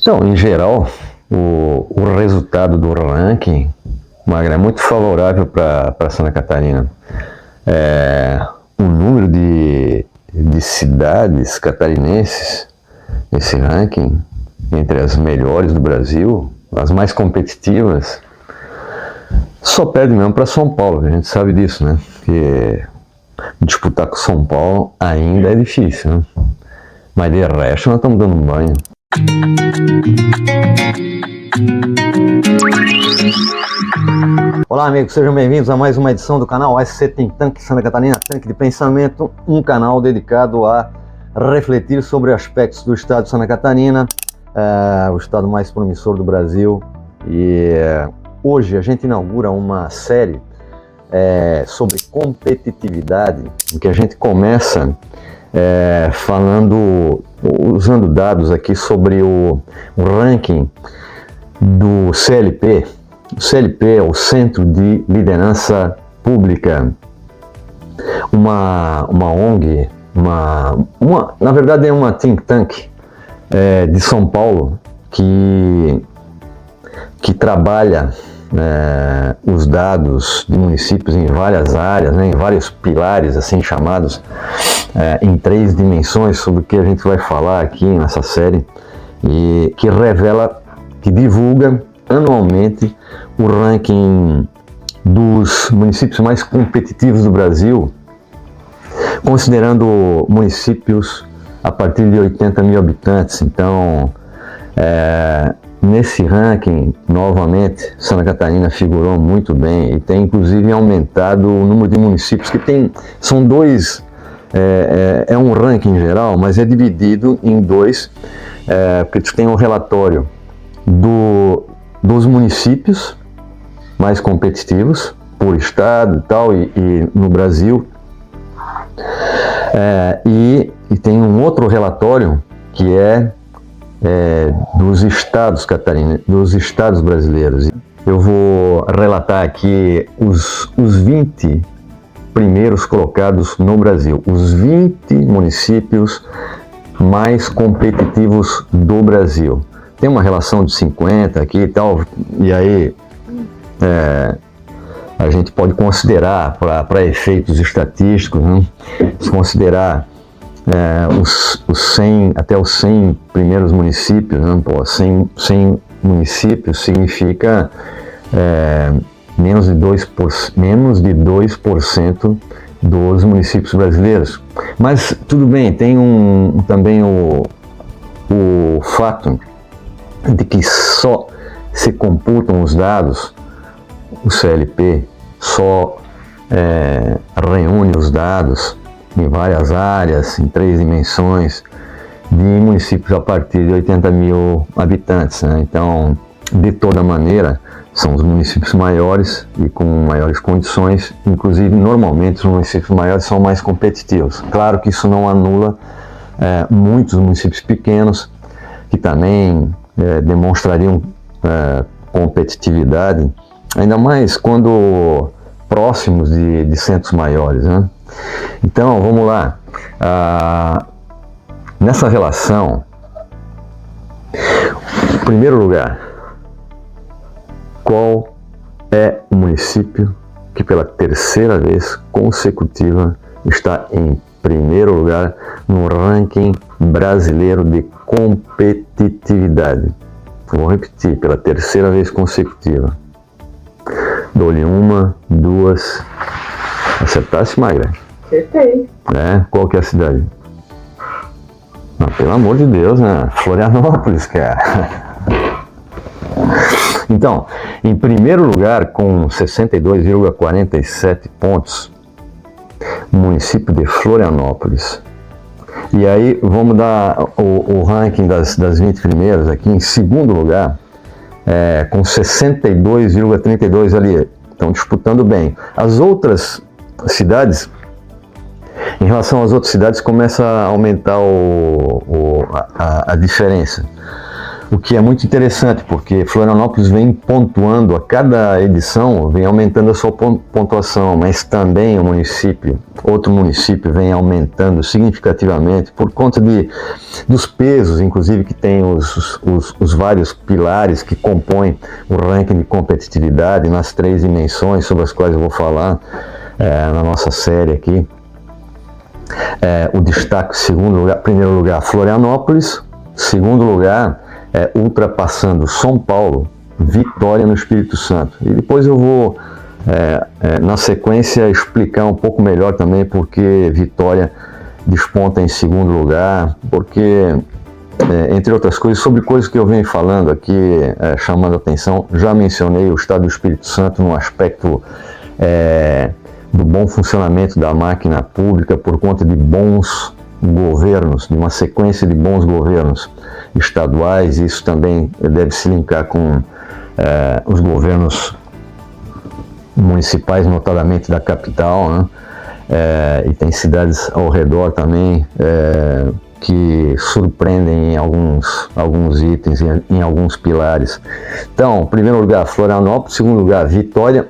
Então, em geral, o resultado do ranking, Magno, é muito favorável para Santa Catarina. O número de cidades catarinenses nesse ranking, entre as melhores do Brasil, as mais competitivas, só perde mesmo para São Paulo, a gente sabe disso, né? Porque disputar com São Paulo ainda é difícil, né? Mas de resto nós estamos dando um banho. Olá amigos, sejam bem-vindos a mais uma edição do canal SC Think Tank Santa Catarina, Tanque de Pensamento, um canal dedicado a refletir sobre aspectos do estado de Santa Catarina, o estado mais promissor do Brasil. E hoje a gente inaugura uma série sobre competitividade, em que a gente começa usando dados aqui sobre o ranking do CLP. O CLP é o Centro de Liderança Pública, uma ONG, na verdade é uma think tank de São Paulo que trabalha os dados de municípios em várias áreas, né, em vários pilares assim chamados, em 3 dimensões, sobre o que a gente vai falar aqui nessa série, e que divulga anualmente o ranking dos municípios mais competitivos do Brasil, considerando municípios a partir de 80 mil habitantes. Então, nesse ranking, novamente, Santa Catarina figurou muito bem e tem inclusive aumentado o número de municípios que tem. São dois, é um ranking geral, mas é dividido em dois, porque tu tem um relatório dos municípios mais competitivos por estado e tal, e no Brasil, e tem um outro relatório que dos estados dos estados brasileiros. Eu vou relatar aqui os 20 primeiros colocados no Brasil, os 20 municípios mais competitivos do Brasil. Tem uma relação de 50 aqui e tal, e aí a gente pode considerar, para efeitos estatísticos, né, se considerar os 100, até os 100 primeiros municípios, né, 100 municípios significa menos de 2% dos municípios brasileiros. Mas tudo bem, tem também o fato de que só se computam os dados, o CLP só reúne os dados em várias áreas, em 3 dimensões, de municípios a partir de 80 mil habitantes, né? Então, de toda maneira, são os municípios maiores e com maiores condições. Inclusive, normalmente, os municípios maiores são mais competitivos. Claro que isso não anula muitos municípios pequenos, que também demonstrariam competitividade, ainda mais quando próximos de centros maiores, né? Então, vamos lá. Nessa relação, em primeiro lugar, qual é o município que pela 3ª vez consecutiva está em primeiro lugar no ranking brasileiro de competitividade? Vou repetir, pela 3ª vez consecutiva. Dou-lhe 1, 2. Acertasse, Magra? Acertei. Qual que é a cidade? Não, pelo amor de Deus, né? Florianópolis, cara. Então, em primeiro lugar, com 62,47 pontos, o município de Florianópolis. E aí, vamos dar o ranking das 20 primeiras aqui. Em segundo lugar, com 62,32 ali, estão disputando bem. As outras cidades, em relação às outras cidades, começa a aumentar a diferença. O que é muito interessante, porque Florianópolis vem pontuando, a cada edição vem aumentando a sua pontuação, mas também outro município vem aumentando significativamente por conta dos pesos, inclusive, que tem os vários pilares que compõem o ranking de competitividade nas 3 dimensões sobre as quais eu vou falar na nossa série aqui. O destaque, primeiro lugar, Florianópolis, segundo lugar, ultrapassando São Paulo, Vitória no Espírito Santo. E depois eu vou, na sequência, explicar um pouco melhor também porque Vitória desponta em segundo lugar, porque, entre outras coisas, sobre coisas que eu venho falando aqui, chamando a atenção, já mencionei o Estado do Espírito Santo no aspecto do bom funcionamento da máquina pública por conta de bons governos, de uma sequência de bons governos estaduais. Isso também deve se linkar com os governos municipais, notadamente da capital, né? E tem cidades ao redor também que surpreendem em alguns itens, em alguns pilares. Então, em primeiro lugar, Florianópolis, segundo lugar, Vitória,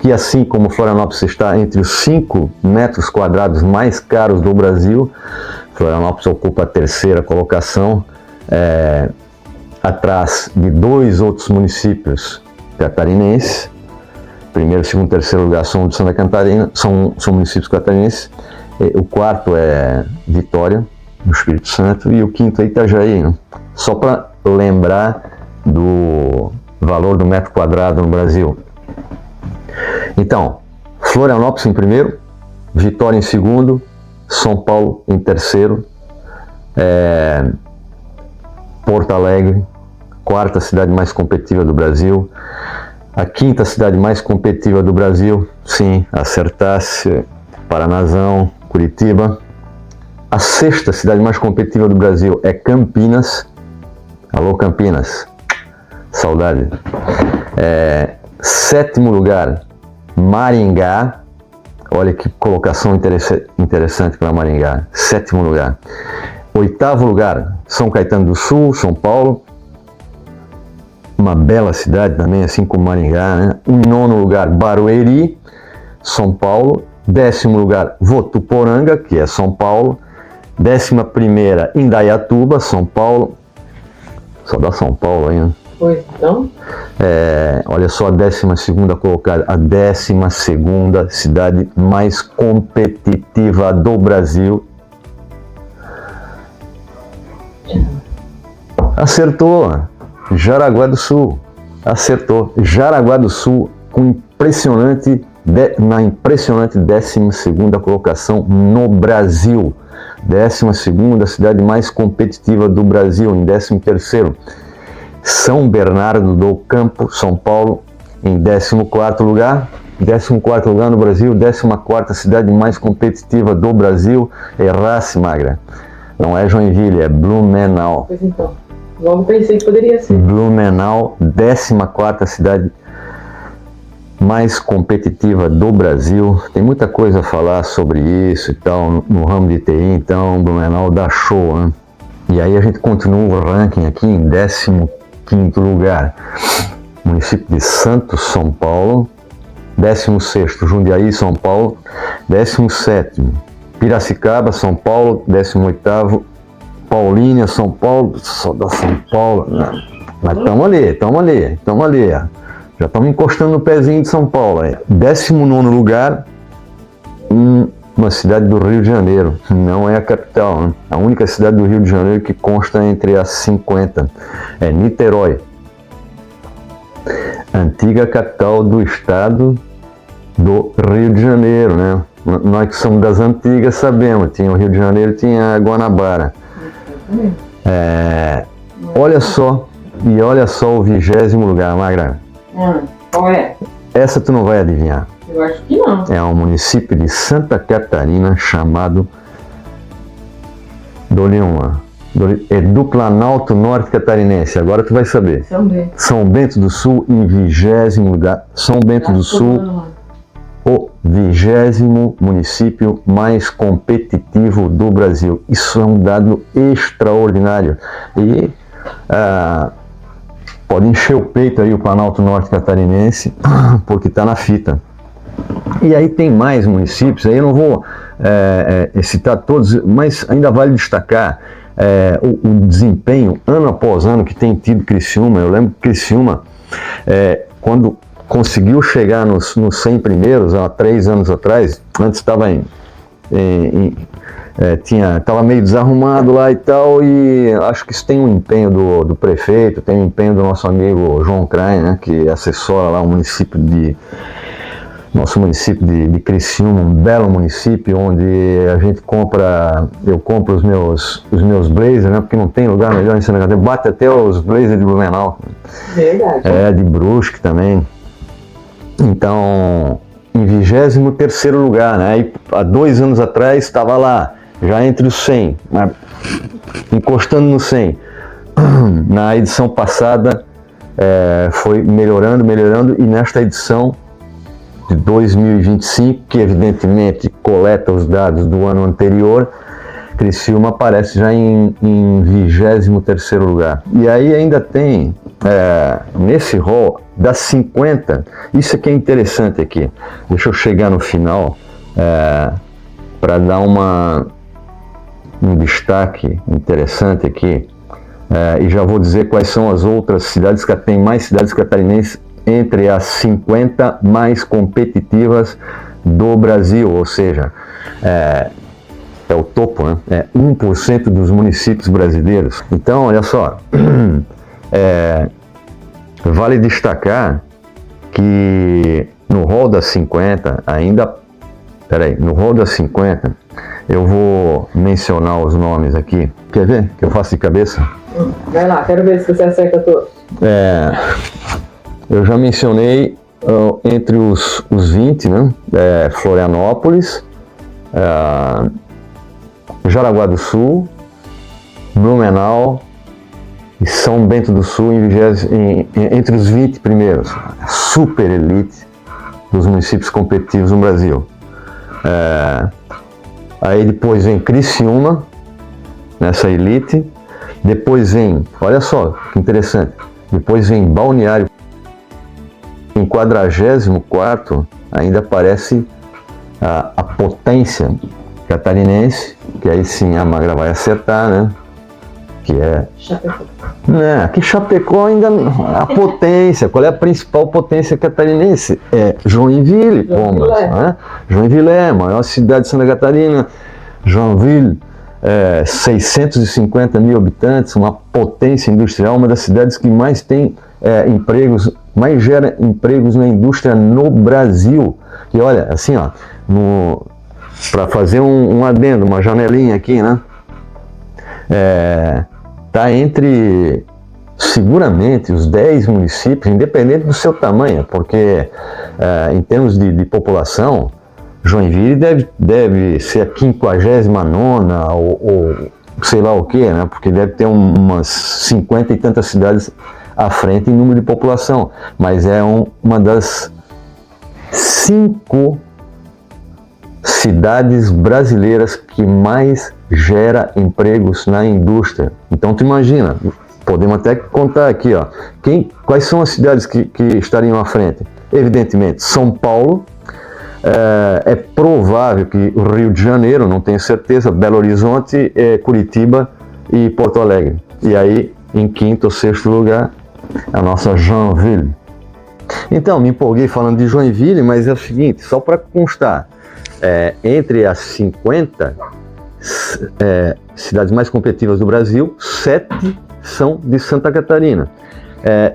que assim como Florianópolis está entre os 5 metros quadrados mais caros do Brasil, Florianópolis ocupa a 3ª colocação, atrás de 2 outros municípios catarinenses. Primeiro, segundo, terceiro lugar são de Santa Catarina, são municípios catarinenses. O 4º é Vitória, no Espírito Santo, e o 5º é Itajaí, né? Só para lembrar do valor do metro quadrado no Brasil. Então, Florianópolis em primeiro, Vitória em segundo, São Paulo em terceiro, Porto Alegre, 4ª cidade mais competitiva do Brasil, a 5ª cidade mais competitiva do Brasil, sim, acertasse, Paranazão, Curitiba. A 6ª cidade mais competitiva do Brasil é Campinas. Alô, Campinas, saudade. 7º lugar, Maringá. Olha que colocação interessante para Maringá. 7º lugar. 8º lugar, São Caetano do Sul, São Paulo. Uma bela cidade também, assim como Maringá, né? Em 9º lugar, Barueri, São Paulo. 10º lugar, Votuporanga, que é São Paulo. 11ª, Indaiatuba, São Paulo. Só dá São Paulo aí, né? Pois então. Olha só, a 12ª colocada, a 12ª cidade mais competitiva do Brasil. Acertou, Jaraguá do Sul, acertou. Jaraguá do Sul com na impressionante 12ª colocação no Brasil. 12ª cidade mais competitiva do Brasil, em 13º. São Bernardo do Campo, São Paulo, em 14º lugar. 14º lugar no Brasil, 14ª cidade mais competitiva do Brasil. Errasse, magra. Não é Joinville, é Blumenau. Pois então, logo pensei que poderia ser. Blumenau, 14ª cidade mais competitiva do Brasil. Tem muita coisa a falar sobre isso e tal, no ramo de TI, então Blumenau dá show, né? E aí a gente continua o ranking aqui em 15º lugar, município de Santos, São Paulo. 16º, Jundiaí, São Paulo. 17º, Piracicaba, São Paulo. 18º, Paulínia, São Paulo. Só da São Paulo, né? Mas estamos ali, ó. Já estamos encostando no pezinho de São Paulo. 19º lugar, uma cidade do Rio de Janeiro. Não é a capital, né? A única cidade do Rio de Janeiro que consta entre as 50. É Niterói. Antiga capital do estado do Rio de Janeiro, né? Nós que somos das antigas sabemos. Tinha o Rio de Janeiro, tinha a Guanabara. Olha só o 20º lugar, Magra. Qual é? Essa tu não vai adivinhar. Eu acho que não. É um município de Santa Catarina chamado é do Planalto Norte Catarinense. Agora tu vai saber. São Bento do Sul em 20º lugar. São Bento do Sul, o 20º município mais competitivo do Brasil. Isso é um dado extraordinário. E pode encher o peito aí o Planalto Norte Catarinense, porque está na fita. E aí tem mais municípios, aí eu não vou citar todos, mas ainda vale destacar o desempenho ano após ano que tem tido Criciúma. Eu lembro que Criciúma, quando conseguiu chegar nos 100 primeiros, há 3 anos atrás, antes estava estava meio desarrumado lá e tal, e acho que isso tem um empenho do prefeito, tem um empenho do nosso amigo João Krain, né, que assessora lá o município nosso município de Criciúma, um belo município onde eu compro os meus blazers, né, porque não tem lugar melhor em Santa Catarina, bate até os blazers de Blumenau. Verdade. De Brusque também. Então, em 23º lugar, né, e há 2 anos atrás estava lá, já entre os 100, encostando no 100. Na edição passada foi melhorando, e nesta edição de 2025, que evidentemente coleta os dados do ano anterior, Criciúma aparece já em 23º lugar. E aí ainda tem, nesse rol, das 50, isso aqui é interessante aqui, deixa eu chegar no final, para dar um destaque interessante aqui, e já vou dizer quais são as outras cidades, que tem mais cidades catarinenses entre as 50 mais competitivas do Brasil, ou seja, é o topo, né? 1% dos municípios brasileiros. Então, olha só, vale destacar que no rol das 50 no rol das 50, eu vou mencionar os nomes aqui. Quer ver que eu faço de cabeça? Vai lá, quero ver se você acerta todos. Eu já mencionei entre os 20, né? Florianópolis, Jaraguá do Sul, Blumenau e São Bento do Sul entre os 20 primeiros. Super elite dos municípios competitivos no Brasil. Aí depois vem Criciúma, nessa elite. Depois vem, olha só que interessante, depois vem Balneário. Em 44º ainda aparece a potência catarinense, que aí sim a Magra vai acertar, né? Que é Chapecó. Que Chapecó ainda, a potência, qual é a principal potência catarinense? Joinville, Pombas, né? Joinville é a maior cidade de Santa Catarina. Joinville, 650 mil habitantes, uma potência industrial, uma das cidades que mais tem empregos, mais gera empregos na indústria no Brasil. E olha, assim, ó, para fazer um adendo, uma janelinha aqui, né? Tá entre, seguramente, os 10 municípios, independente do seu tamanho, porque em termos de população, Joinville deve ser a 59ª ou sei lá o que, né? Porque deve ter umas 50 e tantas cidades à frente em número de população, mas é uma das 5 cidades brasileiras que mais gera empregos na indústria. Então tu imagina, podemos até contar aqui, ó, quais são as cidades que estariam à frente? Evidentemente, São Paulo, é provável que o Rio de Janeiro, não tenho certeza, Belo Horizonte, Curitiba e Porto Alegre. E aí, em 5º ou 6º lugar, a nossa Joinville. Então, me empolguei falando de Joinville, mas é o seguinte, só para constar, entre as 50 cidades mais competitivas do Brasil, 7 são de Santa Catarina.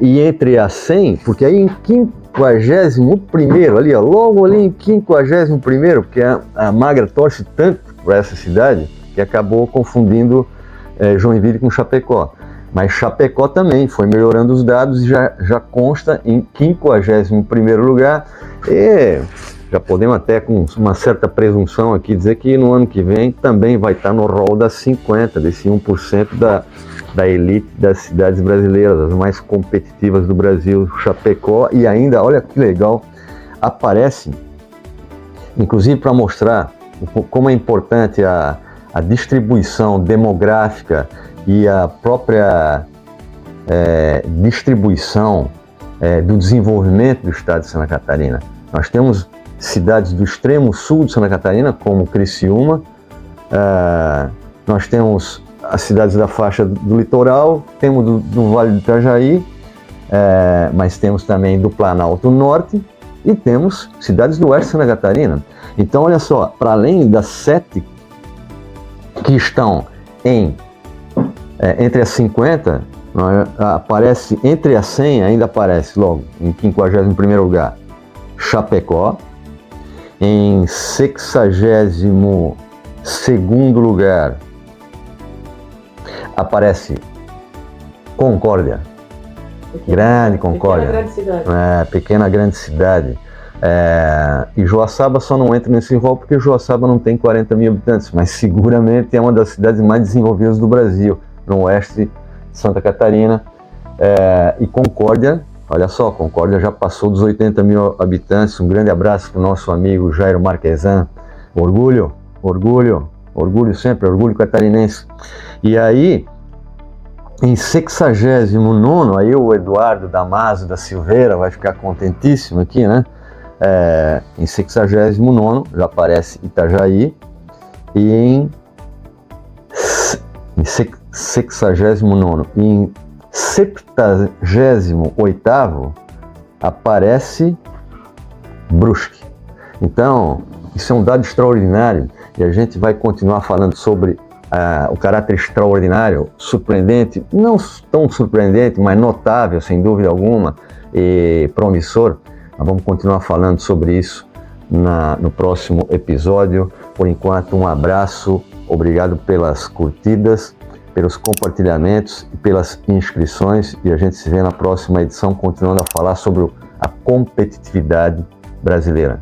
E entre as 100, porque aí em 51º, ali, ó, logo ali em 51º, porque a Magra torce tanto para essa cidade, que acabou confundindo Joinville com Chapecó. Mas Chapecó também foi melhorando os dados e já consta em 51º lugar. E já podemos até com uma certa presunção aqui dizer que no ano que vem também vai estar no rol das 50, desse 1% da elite das cidades brasileiras, as mais competitivas do Brasil, Chapecó. E ainda, olha que legal, aparece, inclusive para mostrar como é importante a distribuição demográfica e a própria distribuição do desenvolvimento do estado de Santa Catarina. Nós temos cidades do extremo sul de Santa Catarina, como Criciúma, nós temos as cidades da faixa do litoral, temos do Vale do Itajaí, mas temos também do Planalto Norte e temos cidades do oeste de Santa Catarina. Então, olha só, para além das 7 que estão entre as 50, aparece entre as 100, ainda aparece logo em 51º lugar Chapecó, em 62º lugar aparece Concórdia, grande Concórdia, pequena grande cidade. E Joaçaba só não entra nesse rol porque Joaçaba não tem 40 mil habitantes, mas seguramente é uma das cidades mais desenvolvidas do Brasil, no oeste de Santa Catarina. E Concórdia, olha só, Concórdia já passou dos 80 mil habitantes. Um grande abraço para o nosso amigo Jairo Marquesan. Orgulho, orgulho, orgulho sempre, orgulho catarinense. E aí, em 69º, aí o Eduardo Damaso da Silveira vai ficar contentíssimo aqui, né? Em 69º já aparece Itajaí, e em 69º e em 78º aparece Brusque. Então, isso é um dado extraordinário, e a gente vai continuar falando sobre o caráter extraordinário, surpreendente, não tão surpreendente, mas notável, sem dúvida alguma, e promissor. Nós vamos continuar falando sobre isso no próximo episódio. Por enquanto, um abraço, obrigado pelas curtidas, pelos compartilhamentos e pelas inscrições, e a gente se vê na próxima edição, continuando a falar sobre a competitividade brasileira.